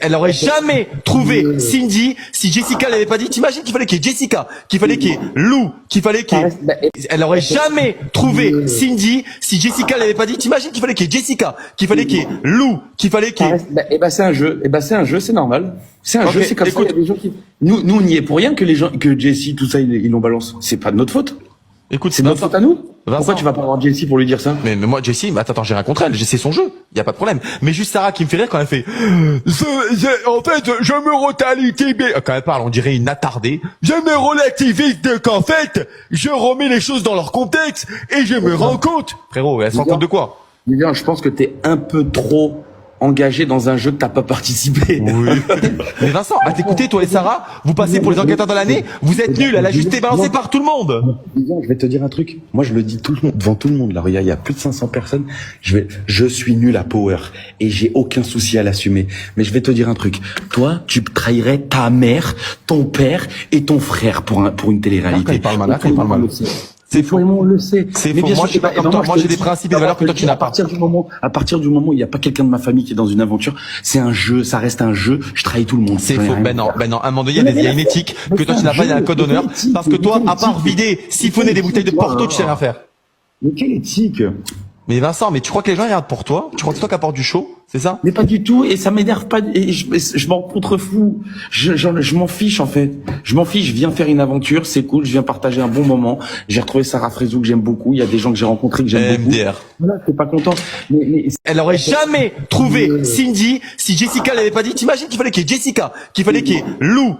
Elle aurait jamais trouvé Cindy si Jessica l'avait pas dit. T'imagines qu'il fallait qu'il y ait Jessica, qu'il fallait qu'il y ait Lou, qu'il fallait qu'il y ait... Elle aurait jamais trouvé Cindy si Jessica l'avait pas dit. T'imagines qu'il fallait qu'il y ait Jessica, qu'il fallait qu'il y ait Lou, qu'il fallait qu'il y ait... C'est un jeu. C'est un jeu, c'est normal. C'est un jeu, c'est comme écoute, ça. Il y a des gens qui... Nous, on y est pour rien que les gens, que Jessie, tout ça, ils l'ont balance. C'est pas de notre faute. Écoute, C'est notre faute à nous. Vincent. Pourquoi tu vas pas voir Jessie pour lui dire ça? Mais moi, Jessie, attends, j'ai rien contre elle. C'est son jeu. Y a pas de problème. Mais juste Sarah qui me fait rire quand elle fait, en fait, je me relativise, quand elle parle, on dirait une attardée. Je me relativise qu'en fait, je remets les choses dans leur contexte et je me rends compte. Frérot, elle se rend compte de quoi? Lilian, je pense que t'es un peu trop engagé dans un jeu que t'as pas participé. Oui. Mais Vincent, à t'écouter, toi et Sarah, vous passez pour les enquêteurs de l'année, vous êtes nuls, elle a juste été balancée par tout le monde. Lilian, je vais te dire un truc. Moi, je le dis devant tout le monde. Là, regarde, il y a plus de 500 personnes. Je suis nul à Power et j'ai aucun souci à l'assumer. Mais je vais te dire un truc. Toi, tu trahirais ta mère, ton père et ton frère pour une télé-réalité. Quand il parle mal, quand il parle mal. C'est faux. On le sait. C'est Mais faux. bien Moi, sûr, je suis pas comme toi. Moi, j'ai des principes et des valeurs que toi, tu n'as pas. À partir du moment où il n'y a pas quelqu'un de ma famille qui est dans une aventure, c'est un jeu, ça reste un jeu, je trahis tout le monde. C'est faux. Ben non. À un moment donné, il y a une éthique que toi, tu n'as pas, il y a un code d'honneur. Parce que toi, à part vider, siphonner des bouteilles de Porto, tu sais rien faire. Mais quelle éthique? Mais Vincent, mais tu crois que les gens regardent pour toi? Tu crois que c'est toi qui apporte du show? C'est ça? Mais pas du tout, et ça m'énerve pas, et je m'en contrefous. Je m'en fiche, en fait. Je m'en fiche, je viens faire une aventure, c'est cool, je viens partager un bon moment. J'ai retrouvé Sarah Frézou que j'aime beaucoup, il y a des gens que j'ai rencontrés que j'aime beaucoup. MDR. Voilà, t'es pas content. Mais Elle aurait jamais trouvé Cindy si Jessica l'avait pas dit. T'imagines qu'il fallait qu'il y ait Jessica, qu'il fallait qu'il y ait Lou,